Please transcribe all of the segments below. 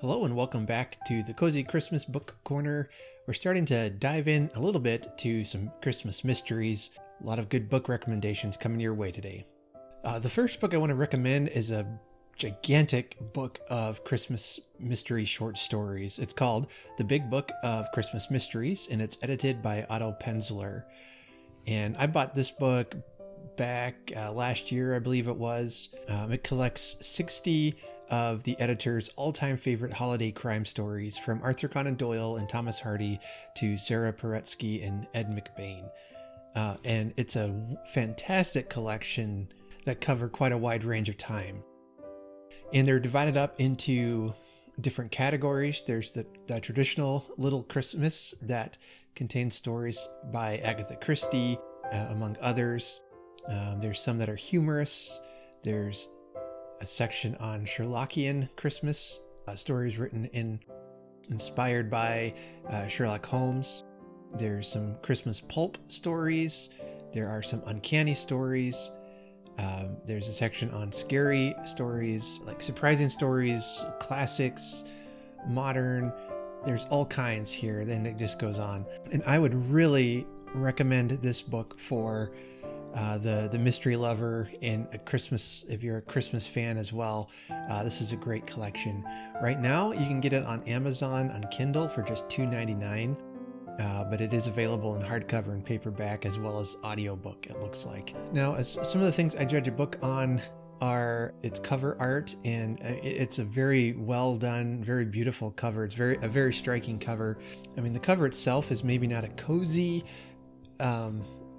Hello and welcome back to the Cozy Christmas Book Corner. We're starting to dive in a little bit to some Christmas mysteries. A lot of good book recommendations coming your way today. The first book I want to recommend is a gigantic book of Christmas mystery short stories. It's called The Big Book of Christmas Mysteries, and it's edited by Otto Penzler. And I bought this book back last year, I believe it was. It collects 60 of the editor's all-time favorite holiday crime stories, from Arthur Conan Doyle and Thomas Hardy to Sarah Paretsky and Ed McBain. And it's a fantastic collection that cover quite a wide range of time. And they're divided up into different categories. There's the traditional Little Christmas that contains stories by Agatha Christie, among others. There's some that are humorous. There's a section on Sherlockian Christmas, stories written inspired by Sherlock Holmes. There's some Christmas pulp stories. There are some uncanny stories. There's a section on scary stories, like surprising stories, classics, modern. There's all kinds here. Then it just goes on. And I would really recommend this book for the mystery lover and a Christmas, if you're a Christmas fan as well. This is a great collection. Right now, you can get it on Amazon on Kindle for just $2.99, but it is available in hardcover and paperback as well as audiobook, it looks like. Now, as some of the things I judge a book on are its cover art, and it's a very well done, very beautiful cover. It's a very striking cover. I mean, the cover itself is maybe not a cozy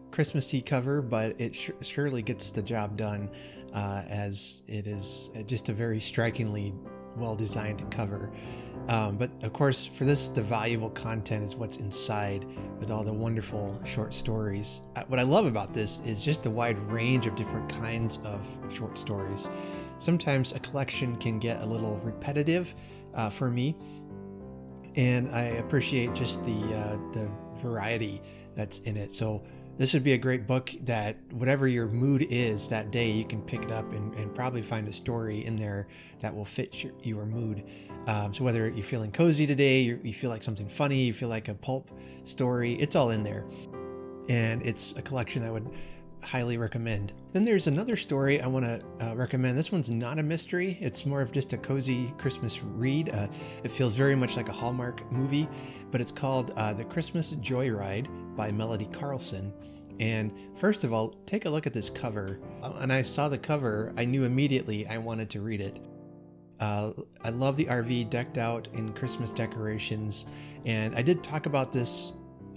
Christmassy cover, but it surely gets the job done, as it is just a very strikingly well-designed cover. But of course, for this, the valuable content is what's inside with all the wonderful short stories. What I love about this is just the wide range of different kinds of short stories. Sometimes a collection can get a little repetitive for me, and I appreciate just the variety that's in it. So this would be a great book that whatever your mood is that day, you can pick it up and probably find a story in there that will fit your mood. So whether you're feeling cozy today, you feel like something funny, you feel like a pulp story, it's all in there. And it's a collection I would highly recommend. Then there's another story I want to recommend. This one's not a mystery. It's more of just a cozy Christmas read. It feels very much like a Hallmark movie, but it's called The Christmas Joyride by Melody Carlson. And first of all, take a look at this cover. And I saw the cover, I knew immediately I wanted to read it. I love the RV decked out in Christmas decorations, and I did talk about this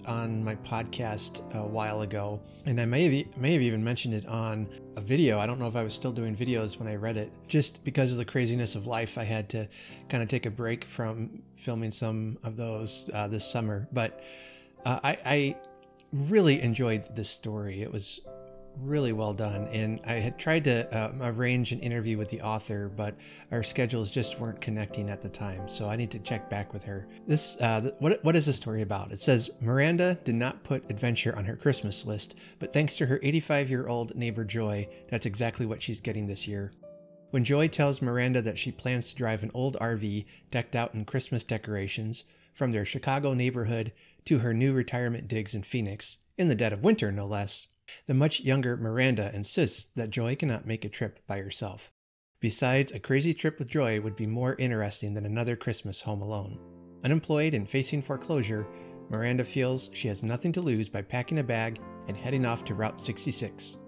on my podcast a while ago, and I may have even mentioned it on a video. I don't know if I was still doing videos when I read it. Just because of the craziness of life, I had to kind of take a break from filming some of those this summer. But I really enjoyed this story. It was really well done, and I had tried to arrange an interview with the author, but our schedules just weren't connecting at the time, so I need to check back with her. This what is the story about? It says, Miranda did not put adventure on her Christmas list, but thanks to her 85-year-old neighbor Joy, that's exactly what she's getting this year. When Joy tells Miranda that she plans to drive an old RV decked out in Christmas decorations from their Chicago neighborhood to her new retirement digs in Phoenix, in the dead of winter no less, the much younger Miranda insists that Joy cannot make a trip by herself. Besides, a crazy trip with Joy would be more interesting than another Christmas home alone. Unemployed and facing foreclosure, Miranda feels she has nothing to lose by packing a bag and heading off to Route 66.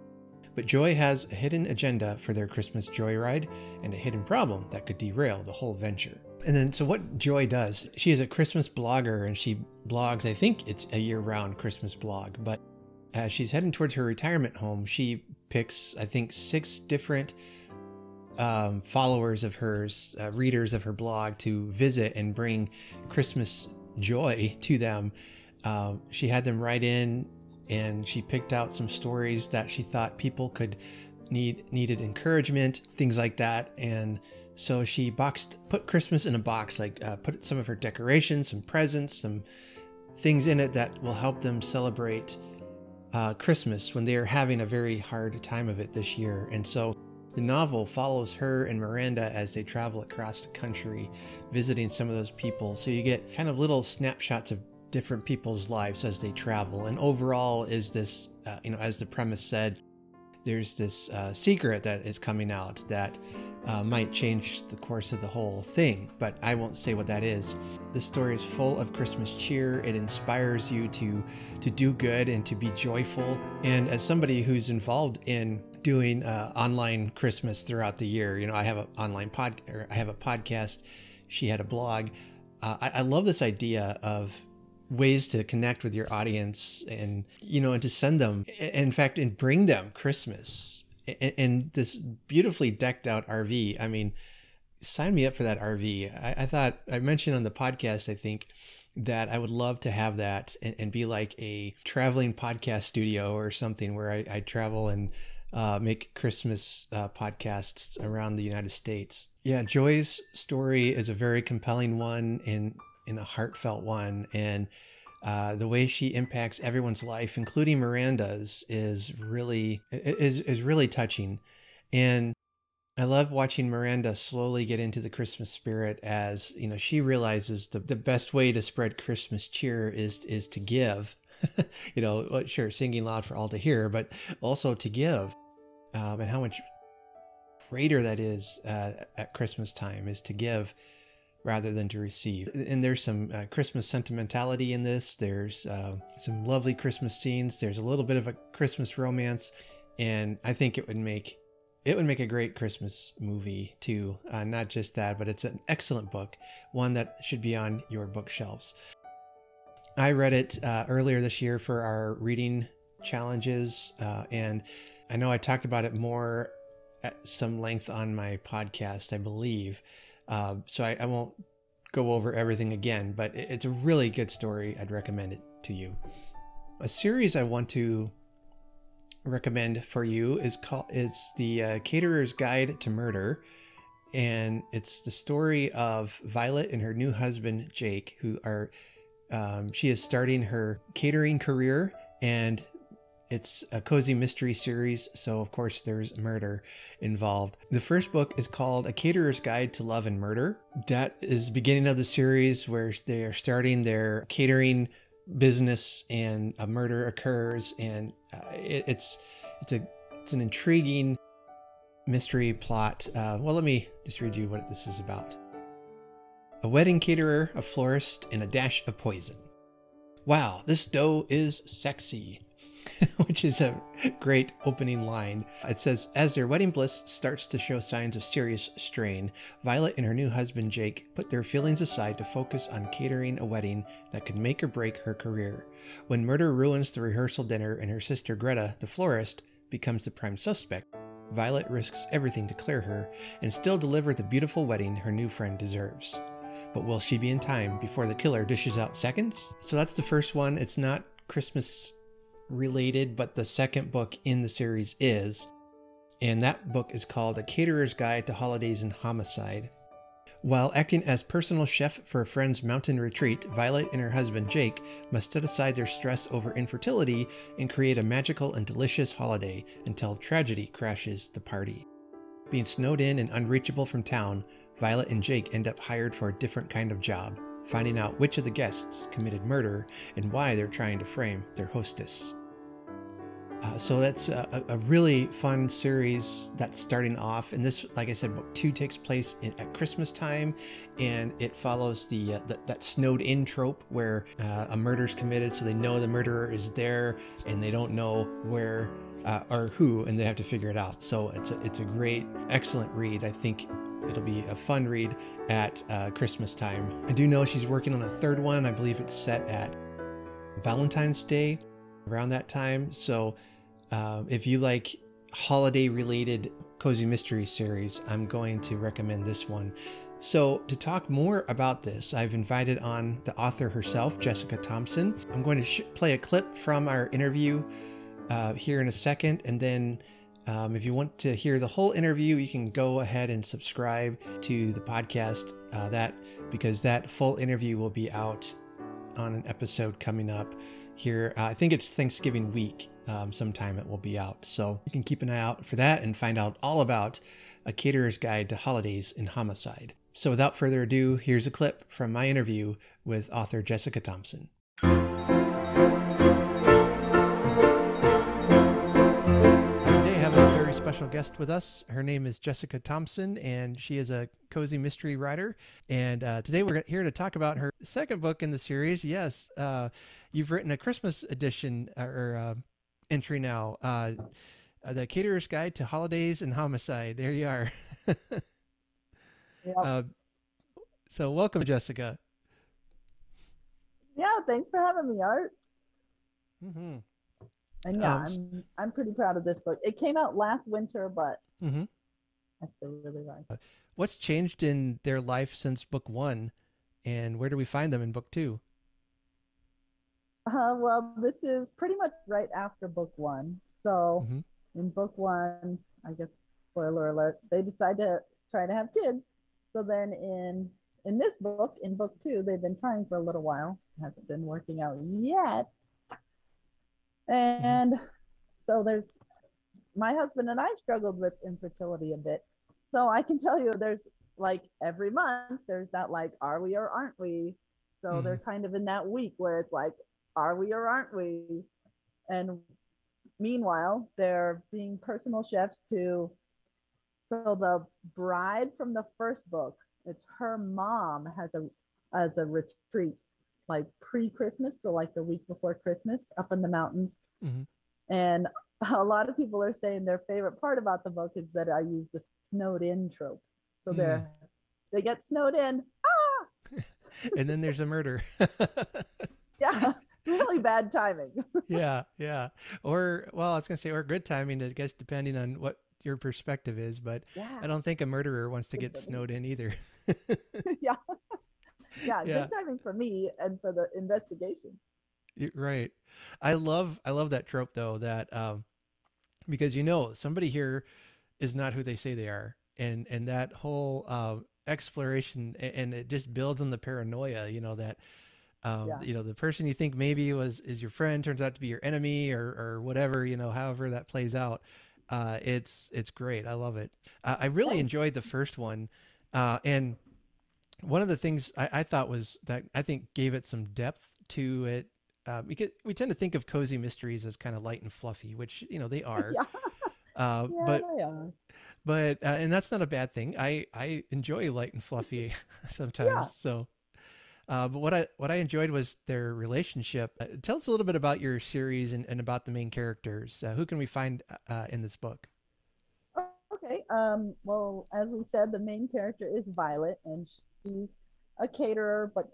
But Joy has a hidden agenda for their Christmas joyride and a hidden problem that could derail the whole venture. And then, so what Joy does, she is a Christmas blogger, and she blogs, I think it's a year-round Christmas blog, but as she's heading towards her retirement home, she picks, I think, 6 different followers of hers, readers of her blog, to visit and bring Christmas joy to them. She had them write in, and she picked out some stories that she thought people could needed encouragement, things like that. And so she put Christmas in a box, like put some of her decorations, some presents, some things in it that will help them celebrate Christmas when they are having a very hard time of it this year. And so The novel follows her and Miranda as they travel across the country, visiting some of those people. So you get kind of little snapshots of different people's lives as they travel. And overall is this, as the premise said, there's this secret that is coming out that might change the course of the whole thing, but I won't say what that is. This story is full of Christmas cheer. It inspires you to do good and to be joyful. And as somebody who's involved in doing online Christmas throughout the year, I have I have a podcast. She had a blog. I love this idea of ways to connect with your audience and to send them, in fact, and bring them Christmas in this beautifully decked out RV. I mean, sign me up for that RV. I thought I mentioned on the podcast, I think, that I would love to have that and be like a traveling podcast studio or something where I travel and make Christmas podcasts around the United States. Yeah, Joy's story is a very compelling one and a heartfelt one, and the way she impacts everyone's life, including Miranda's, is really touching. And I love watching Miranda slowly get into the Christmas spirit as she realizes the best way to spread Christmas cheer is to give. Sure, singing loud for all to hear, but also to give, and how much greater that is at Christmas time is to give rather than to receive. And there's some Christmas sentimentality in this. There's some lovely Christmas scenes. There's a little bit of a Christmas romance, and I think it would make a great Christmas movie too. Not just that, but it's an excellent book, one that should be on your bookshelves. I read it earlier this year for our reading challenges, and I know I talked about it more at some length on my podcast, I believe. So I won't go over everything again, but it's a really good story. I'd recommend it to you. A series I want to recommend for you it's the Caterer's Guide to Murder, and it's the story of Violet and her new husband Jake, who are she is starting her catering career, and it's a cozy mystery series, so of course there's murder involved. The first book is called A Caterer's Guide to Love and Murder. That is the beginning of the series where they are starting their catering business and a murder occurs, and it's an intriguing mystery plot. Well, let me just read you what this is about. A wedding caterer, a florist, and a dash of poison. Wow, this dough is sexy. Which is a great opening line. It says, as their wedding bliss starts to show signs of serious strain, Violet and her new husband Jake put their feelings aside to focus on catering a wedding that could make or break her career. When murder ruins the rehearsal dinner and her sister Greta, the florist, becomes the prime suspect, Violet risks everything to clear her and still deliver the beautiful wedding her new friend deserves. But will she be in time before the killer dishes out seconds? So that's the first one. It's not Christmas related, but the second book in the series is, and that book is called A Caterer's Guide to Holidays and Homicide. While acting as personal chef for a friend's mountain retreat, Violet and her husband Jake must set aside their stress over infertility and create a magical and delicious holiday until tragedy crashes the party. Being snowed in and unreachable from town, Violet and Jake end up hired for a different kind of job, finding out which of the guests committed murder and why they're trying to frame their hostess. So that's a really fun series that's starting off. And this, like I said, book 2 takes place at Christmas time, and it follows that snowed in trope where a murder's committed, so they know the murderer is there and they don't know where or who, and they have to figure it out. So it's a great, excellent read. I think it'll be a fun read at Christmas time. I do know she's working on a third one. I believe it's set at Valentine's Day, around that time. So if you like holiday related cozy mystery series, I'm going to recommend this one. So to talk more about this, I've invited on the author herself, Jessica Thompson. I'm going to play a clip from our interview here in a second, and then if you want to hear the whole interview, you can go ahead and subscribe to the podcast, because that full interview will be out on an episode coming up here. I think it's Thanksgiving week. Sometime it will be out. So you can keep an eye out for that and find out all about A Caterer's Guide to Holidays in Homicide. So without further ado, here's a clip from my interview with author Jessica Thompson. Special guest with us. Her name is Jessica Thompson, and she is a cozy mystery writer. And today we're here to talk about her second book in the series. Yes, you've written a Christmas edition or entry now, The Caterer's Guide to Holidays and Homicide. There you are. Yep. So welcome, Jessica. Yeah, thanks for having me, Art. Mm-hmm. And yeah, I'm pretty proud of this book. It came out last winter, but mm-hmm. I still really like it. What's changed in their life since book 1, and where do we find them in book 2? Well, this is pretty much right after book 1. So in book 1, I guess, spoiler alert, they decide to try to have kids. So then in this book, in book 2, they've been trying for a little while. It hasn't been working out yet. And so my husband and I struggled with infertility a bit. So I can tell you there's like every month there's that like, are we or aren't we? So they're kind of in that week where it's like, are we or aren't we? And meanwhile, they're being personal chefs so the bride from the first book, it's her mom has a retreat like pre-Christmas, so like the week before Christmas up in the mountains. And a lot of people are saying their favorite part about the book is that I use the snowed in trope. So they get snowed in, and then there's a murder. Yeah, really bad timing. yeah. Or, well, I was gonna say, or good timing, I guess, depending on what your perspective is, but yeah. I don't think a murderer wants to get snowed in either. Yeah, good timing for me and for the investigation. Right. I love that trope though, that because somebody here is not who they say they are, and that whole exploration, and it just builds on the paranoia, that the person you think maybe is your friend turns out to be your enemy, or whatever, however that plays out. It's great. I love it. I really enjoyed the first one, and one of the things I thought was that I think gave it some depth to it, because we tend to think of cozy mysteries as kind of light and fluffy, which they are. They are. But and that's not a bad thing. I enjoy light and fluffy sometimes. So, but what I enjoyed was their relationship. Tell us a little bit about your series and about the main characters. Who can we find in this book? Okay. Well, as we said, the main character is Violet, and she's a caterer, but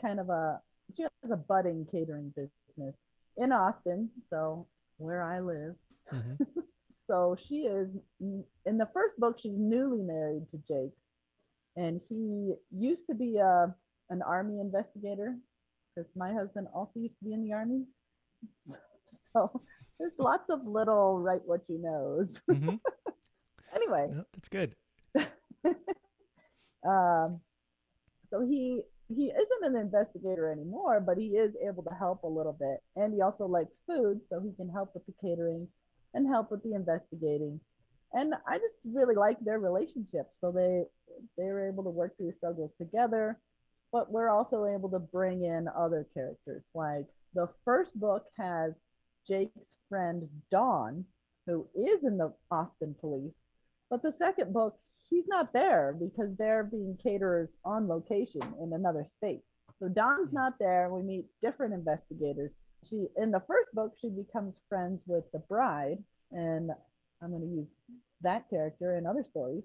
she has a budding catering business in Austin, so where I live. So she is, in the first book, she's newly married to Jake, and he used to be an army investigator, because my husband also used to be in the army. So there's lots of little write what you knows. Anyway, no, that's good. So he isn't an investigator anymore, but he is able to help a little bit, and he also likes food, so he can help with the catering and help with the investigating. And I just really like their relationship. So they were able to work through struggles together, but we're also able to bring in other characters. Like the first book has Jake's friend Dawn, who is in the Austin police, but the second book, he's not there because they're being caterers on location in another state. So Dawn's not there. We meet different investigators. In the first book, she becomes friends with the bride, and I'm going to use that character in other stories.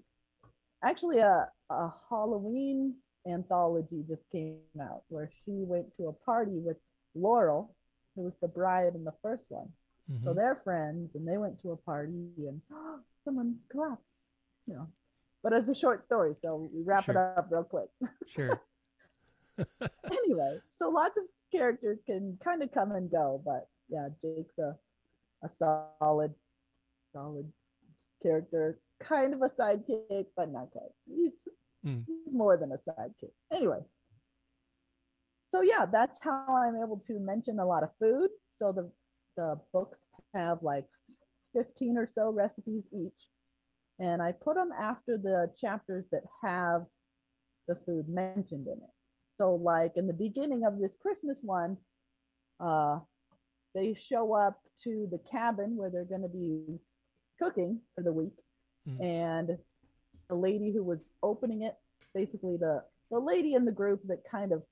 Actually, a Halloween anthology just came out where she went to a party with Laurel, who was the bride in the first one. So they're friends, and they went to a party, and someone collapsed. But it's a short story, so we wrap it up real quick. Sure. Anyway, so lots of characters can kind of come and go, but yeah, Jake's a solid character, kind of a sidekick, but not quite. He's more than a sidekick. Anyway, so yeah, that's how I'm able to mention a lot of food. So the books have like 15 or so recipes each, and I put them after the chapters that have the food mentioned in it. So like in the beginning of this Christmas one, uh, they show up to the cabin where they're going to be cooking for the week, Mm. and the lady who was opening it, basically the lady in the group that kind of,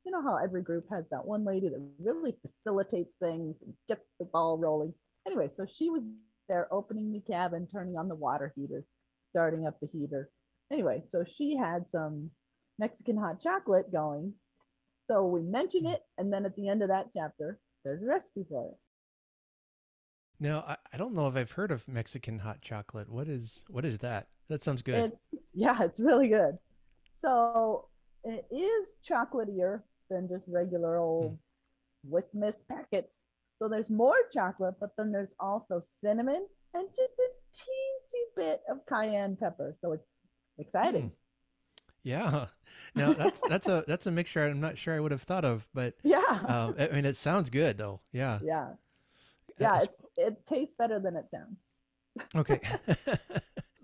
you know how every group has that one lady that really facilitates things and gets the ball rolling. Anyway, so she was there opening the cabin, turning on the water heater, starting up the heater. Anyway, so she had some Mexican hot chocolate going. So we mention Mm. it, and then at the end of that chapter, there's a recipe for it. Now, I don't know if I've heard of Mexican hot chocolate. What is that? That sounds good. It's yeah, it's really good. So it is chocolatier than just regular Mm. old Swiss Miss packets. So there's more chocolate, but then there's also cinnamon and just a teensy bit of cayenne pepper. So it's Mm. exciting. Yeah. Now that's a mixture I'm not sure I would have thought of, but Yeah. I mean it sounds good though. Yeah. Yeah. Uh, Yeah. It tastes better than it sounds. okay.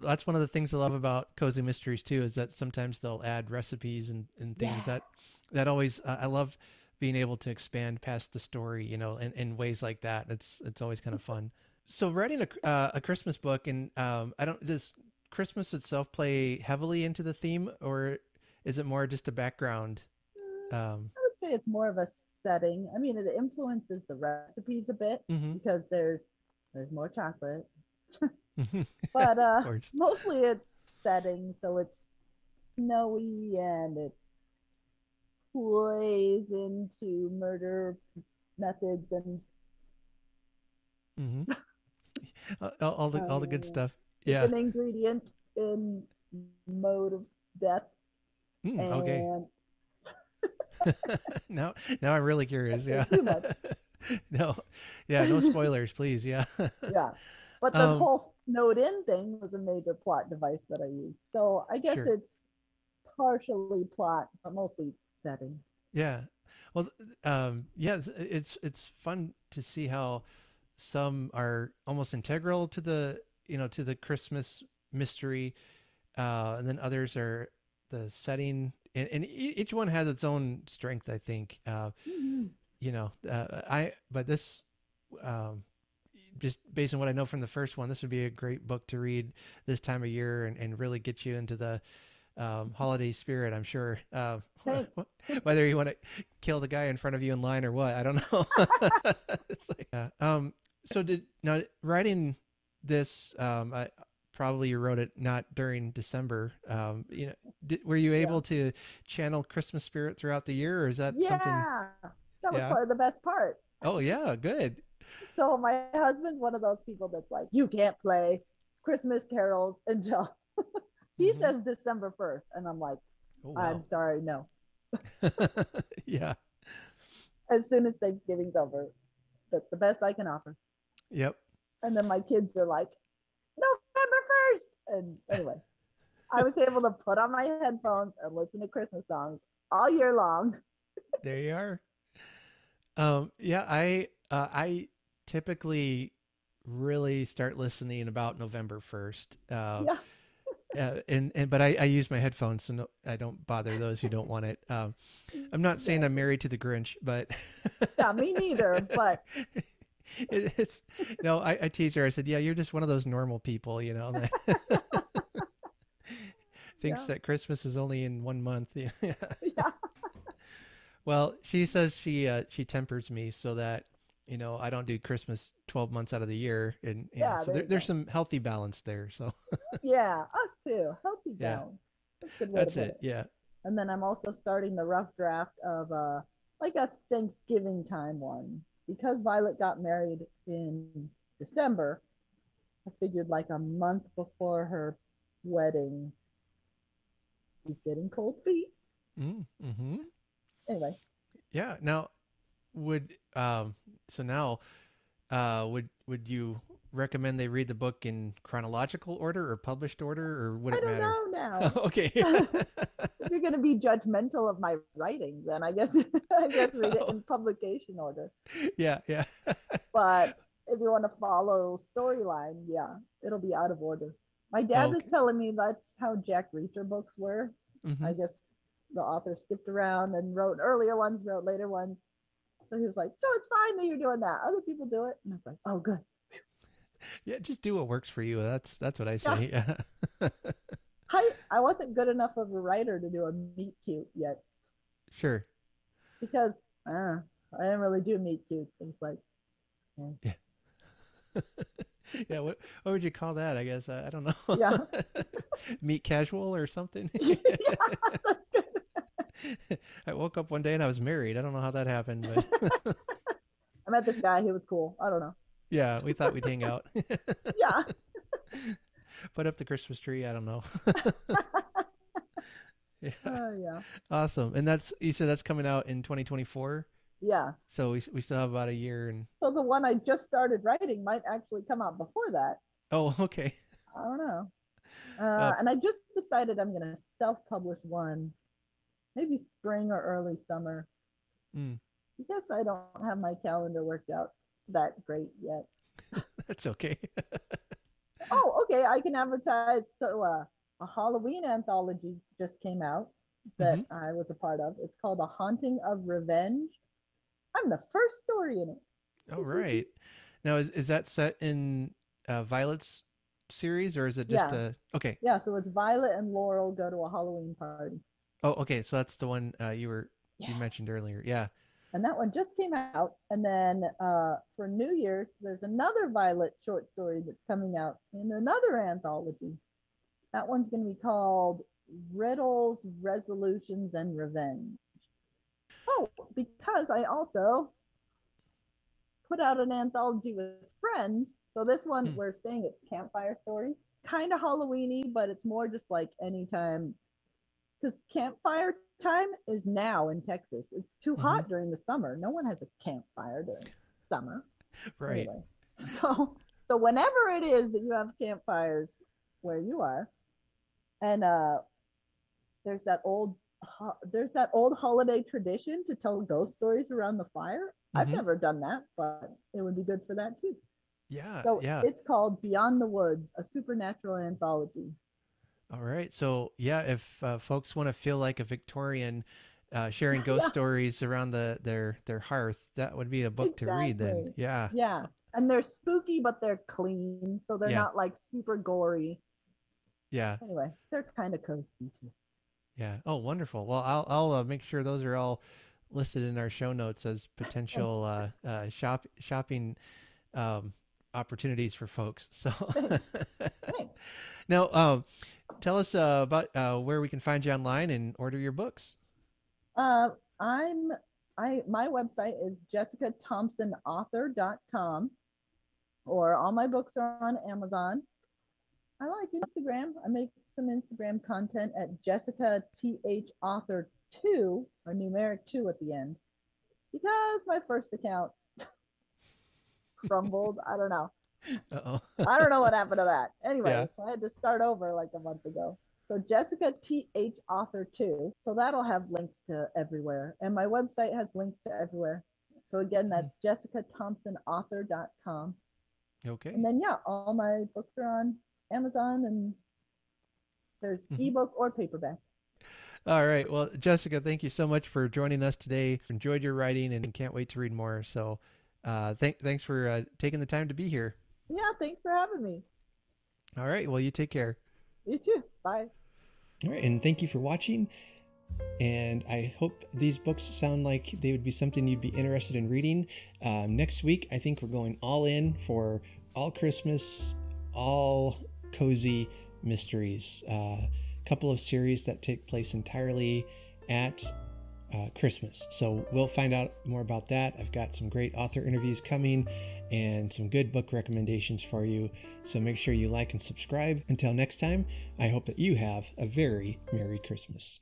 That's one of the things I love about cozy mysteries too is that sometimes they'll add recipes and things Yeah. that always I love being able to expand past the story, you know, in ways like that. It's always kind of fun. So writing a Christmas book and I don't does Christmas itself play heavily into the theme or is it more just a background? Um, I would say it's more of a setting. I mean, it influences the recipes a bit mm-hmm. because there's more chocolate, of but course. mostly it's setting. So it's snowy and it plays into murder methods and Mm-hmm. All the good uh, stuff. it's Yeah. an ingredient in mode of death. Mm, okay. And now now I'm really I curious. say Yeah. too much. no. Yeah, no spoilers, please. Yeah. Yeah. But this um whole snowed in thing was a major plot device that I used. So I guess sure. it's partially plot, but mostly setting. Yeah. Well, yeah, it's fun to see how some are almost integral to the, you know, to the Christmas mystery, and then others are the setting, and each one has its own strength, I think. Mm-hmm. You know, but this, um, just based on what I know from the first one, this would be a great book to read this time of year and really get you into the holiday spirit, I'm sure. Thanks. Whether you want to kill the guy in front of you in line or what, I don't know. it's like, so did now writing this, I probably you wrote it not during December. You know, were you Yeah. able to channel Christmas spirit throughout the year, or is that something? Yeah. That was Yeah. part of the best part. Oh yeah, good. So my husband's one of those people that's like, you can't play Christmas carols until he Hmm. says December 1st. And I'm like, Oh I'm wow. sorry, no. yeah. As soon as Thanksgiving's over, that's the best I can offer. Yep. And then my kids are like, November 1st. And anyway, I was able to put on my headphones and listen to Christmas songs all year long. There you are. Yeah, I typically really start listening about November 1st. Yeah. And but I use my headphones, so no, I don't bother those who don't want it. I'm not saying I'm Exactly. married to the Grinch, but Yeah, me neither. But it's no. I tease her. I said, "Yeah, you're just one of those normal people, you know, that thinks yeah, that Christmas is only in 1 month." Yeah. yeah, Well, she says she tempers me so that you know I don't do Christmas 12 months out of the year, and you know yeah, so there you there's go. some healthy balance there. So Yeah, us too. Healthy yeah, balance. That's a good way to that's put it. it. Yeah. And then I'm also starting the rough draft of like a Thanksgiving time one. Because Violet got married in December, I figured like a month before her wedding, she's getting cold feet. Mm-hmm. Anyway, Yeah. Now would so now would you recommend they read the book in chronological order or published order, or would I it don't matter? know now. Okay. If you're going to be judgmental of my writing, then I guess I guess read it Oh, in publication order. yeah, yeah. But if you want to follow storyline, yeah, it'll be out of order. My dad was Okay. telling me that's how Jack Reacher books were. Hmm. I guess the author skipped around and wrote earlier ones, wrote later ones. So he was like, "So it's fine that you're doing that. Other people do it." And I was like, "Oh, good." Yeah, just do what works for you. That's what I Yeah, say. Yeah. I wasn't good enough of a writer to do a meet cute yet Sure. because I didn't really do meet cute. It was like, Yeah. Yeah, what would you call that? I guess I don't know. yeah, Meet casual or something. yeah, that's good. I woke up one day and I was married. I don't know how that happened, but I met this guy. He was cool. I don't know. yeah, we thought we'd hang out. Yeah, Put up the Christmas tree. I don't know. Yeah. yeah, Awesome. And that's you said that's coming out in 2024. yeah. So we still have about a year and So the one I just started writing might actually come out before that. oh, okay. I don't know. Uh, And I just decided I'm going to self-publish one, maybe spring or early summer. mm, Because I don't have my calendar worked out that great yet. that's okay. Oh, okay. I can advertise. So a Halloween anthology just came out that Hmm. I was a part of. It's called A Haunting of Revenge. I'm the first story in All it. right. Now is that set in Violet's series or is it just Yeah. a okay? Yeah. So it's Violet and Laurel go to a Halloween party. Oh, okay. So that's the one you Yeah. mentioned earlier. Yeah. And that one just came out. And then for New Year's, there's another Violet short story that's coming out in another anthology. That one's going to be called Riddles, Resolutions, and Revenge. Oh, because I also put out an anthology with friends. So this one, Hmm. we're saying it's campfire stories, kind of Halloweeny, but it's more just like anytime because campfire time is now in Texas. It's too Hmm. hot during the summer. No one has a campfire during summer. Right. Anyway, so whenever it is that you have campfires where you are, and there's that old there's that old holiday tradition to tell ghost stories around the fire. I've Hmm. never done that, but it would be good for that too. Yeah. So Yeah. it's called Beyond the Woods, a supernatural anthology. All right. So yeah, if folks want to feel like a Victorian sharing ghost Yeah, stories around their hearth, that would be a book to read then. exactly. Yeah. Yeah. And they're spooky, but they're clean. So they're Yeah. not like super gory. Yeah. Anyway, they're kind of cozy too. Yeah. Oh, wonderful. Well, I'll make sure those are all listed in our show notes as Thanks. potential shopping um, opportunities for folks. So Thanks. Thanks. now, tell us about where we can find you online and order your books. Uh, I'm my website is jessicathompsonauthor.com, or all my books are on Amazon. I like Instagram. I make some Instagram content at Jessica TH Author 2, or numeric 2 at the end, because my first account crumbled. I don't know. Uh-oh. I don't know what happened to that. Yeah. Anyway, so I had to start over like a month ago. So Jessica TH Author 2. So that'll have links to everywhere. And my website has links to everywhere. So again, Hmm. that's jessicathompsonauthor.com. And Okay. then yeah, all my books are on Amazon, and there's Hmm. ebook or paperback. All right. Well, Jessica, thank you so much for joining us today. Enjoyed your writing and can't wait to read more. So, thanks for taking the time to be here. Yeah, thanks for having me. All right. Well, you take care. You too. Bye. All right. And thank you for watching. And I hope these books sound like they would be something you'd be interested in reading. Next week, I think we're going all in for all Christmas, all cozy mysteries. A couple of series that take place entirely at Christmas. So we'll find out more about that. I've got some great author interviews coming and some good book recommendations for you. So make sure you like and subscribe. Until next time, I hope that you have a very Merry Christmas.